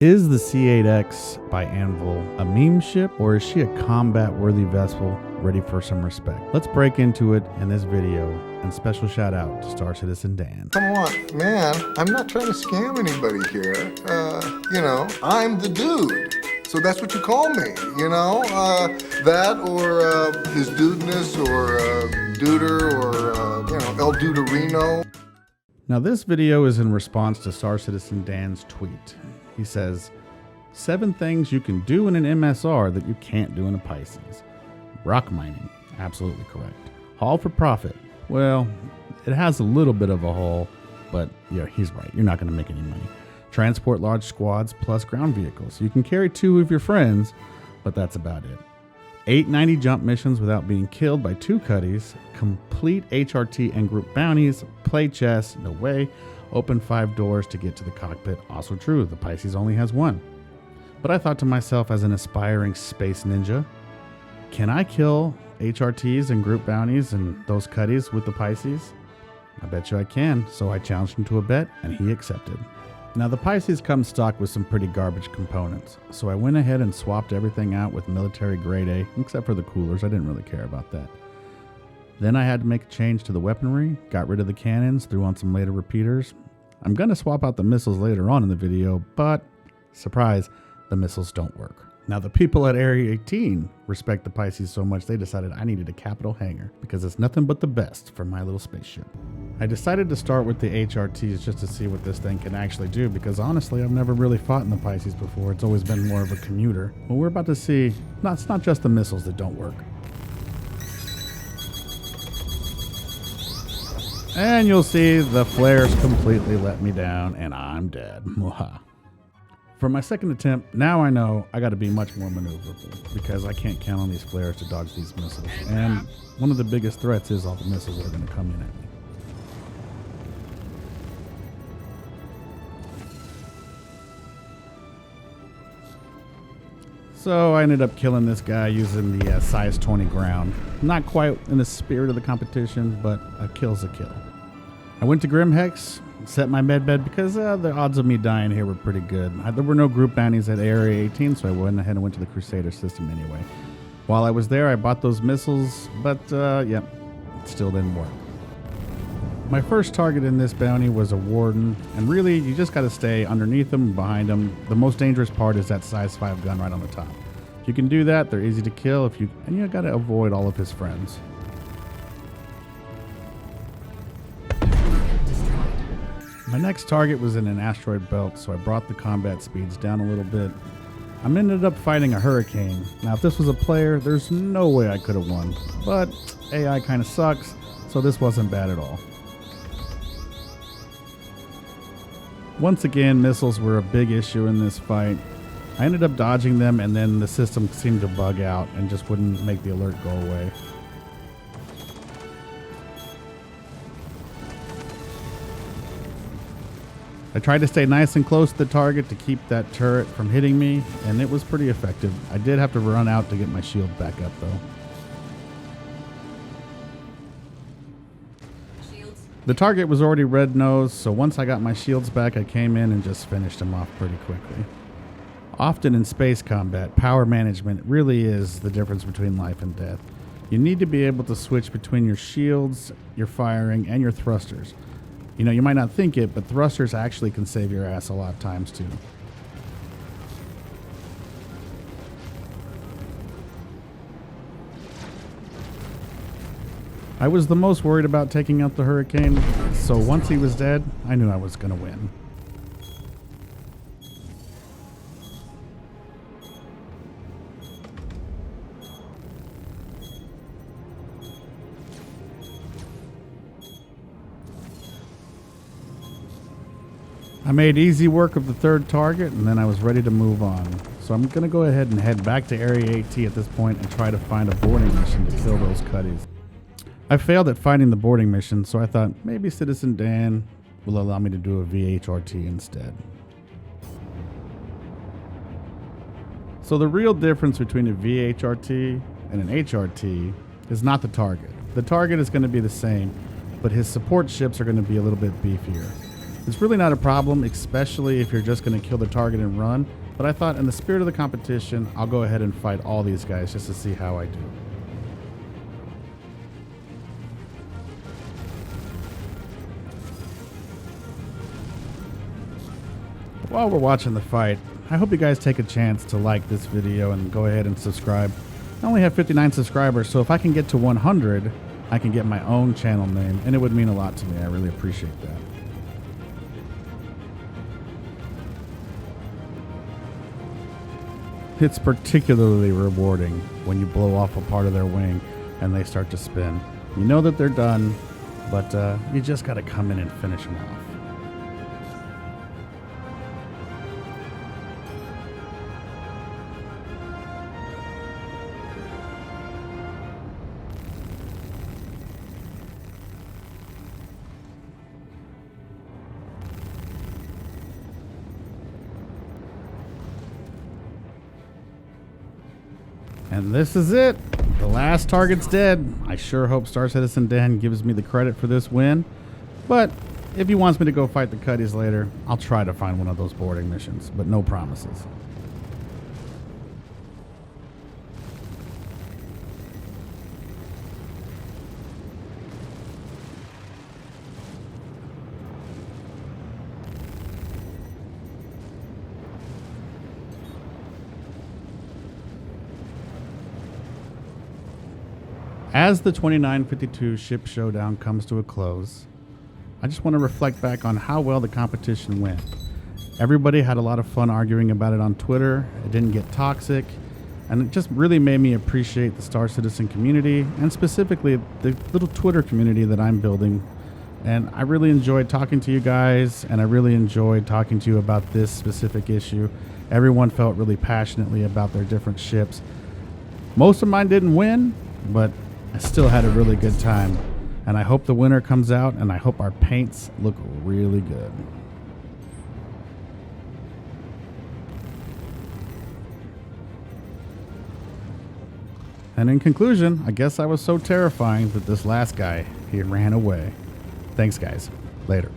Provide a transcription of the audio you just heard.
Is the C8X by Anvil a meme ship, or is she a combat-worthy vessel ready for some respect? Let's break into it in this video, and special shout out to StarCitizenDan. Come on, man, I'm not trying to scam anybody here. I'm the dude. So that's what you call me, that or his dudeness or duder or, El Duderino. Now this video is in response to StarCitizenDan's tweet. He says, 7 things you can do in an MSR that you can't do in a Pisces. Rock mining, absolutely correct. Haul for profit, well, it has a little bit of a haul, but yeah, he's right, you're not gonna make any money. Transport large squads plus ground vehicles. You can carry 2 of your friends, but that's about it. 890 jump missions without being killed by 2 cutties. Complete HRT and group bounties. Play chess, no way. Open 5 doors to get to the cockpit. Also true, the Pisces only has 1. But I thought to myself, as an aspiring space ninja, can I kill HRTs and group bounties and those cutties with the Pisces? I bet you I can, so I challenged him to a bet and he accepted. Now the Pisces comes stocked with some pretty garbage components, so I went ahead and swapped everything out with military grade A, except for the coolers. I didn't really care about that. Then I had to make a change to the weaponry, got rid of the cannons, threw on some later repeaters. I'm going to swap out the missiles later on in the video, but surprise, the missiles don't work. Now the people at Area 18 respect the Pisces so much they decided I needed a capital hangar because it's nothing but the best for my little spaceship. I decided to start with the HRTs just to see what this thing can actually do because honestly I've never really fought in the Pisces before. It's always been more of a commuter. Well, we're about to see, it's not just the missiles that don't work. And you'll see the flares completely let me down and I'm dead. For my second attempt, now I know I got to be much more maneuverable because I can't count on these flares to dodge these missiles. And one of the biggest threats is all the missiles that are going to come in at me. So I ended up killing this guy using the size 20 ground. Not quite in the spirit of the competition, but a kill's a kill. I went to Grim Hex, set my medbed because the odds of me dying here were pretty good. There were no group bounties at Area 18, so I went ahead and went to the Crusader system anyway. While I was there, I bought those missiles, but it still didn't work. My first target in this bounty was a warden, and really, you just got to stay underneath them, behind them. The most dangerous part is that size 5 gun right on the top. If you can do that, they're easy to kill. And you got to avoid all of his friends. My next target was in an asteroid belt, so I brought the combat speeds down a little bit. I ended up fighting a hurricane. Now, if this was a player, there's no way I could have won. But AI kind of sucks, so this wasn't bad at all. Once again, missiles were a big issue in this fight. I ended up dodging them, and then the system seemed to bug out and just wouldn't make the alert go away. I tried to stay nice and close to the target to keep that turret from hitting me, and it was pretty effective. I did have to run out to get my shield back up, though. The target was already red-nosed, so once I got my shields back, I came in and just finished him off pretty quickly. Often in space combat, power management really is the difference between life and death. You need to be able to switch between your shields, your firing, and your thrusters. You might not think it, but thrusters actually can save your ass a lot of times too. I was the most worried about taking out the hurricane, so once he was dead, I knew I was going to win. I made easy work of the third target, and then I was ready to move on. So I'm going to go ahead and head back to Area 18 at this point and try to find a boarding mission to kill those cutties. I failed at finding the boarding mission, so I thought maybe CitizenDan will allow me to do a VHRT instead. So the real difference between a VHRT and an HRT is not the target. The target is going to be the same, but his support ships are going to be a little bit beefier. It's really not a problem, especially if you're just going to kill the target and run. But I thought in the spirit of the competition, I'll go ahead and fight all these guys just to see how I do. While we're watching the fight, I hope you guys take a chance to like this video and go ahead and subscribe. I only have 59 subscribers, so if I can get to 100, I can get my own channel name, and it would mean a lot to me. I really appreciate that. It's particularly rewarding when you blow off a part of their wing and they start to spin. You know that they're done, but you just got to come in and finish them off. And this is it. The last target's dead. I sure hope StarCitizenDan gives me the credit for this win. But if he wants me to go fight the Cuddies later, I'll try to find one of those boarding missions, but no promises. As the 2952 ship showdown comes to a close, I just want to reflect back on how well the competition went. Everybody had a lot of fun arguing about it on Twitter. It didn't get toxic, and it just really made me appreciate the Star Citizen community, and specifically the little Twitter community that I'm building. And I really enjoyed talking to you guys, and I really enjoyed talking to you about this specific issue. Everyone felt really passionately about their different ships. Most of mine didn't win, but I still had a really good time, and I hope the winner comes out, and I hope our paints look really good. And in conclusion, I guess I was so terrifying that this last guy, he ran away. Thanks, guys. Later.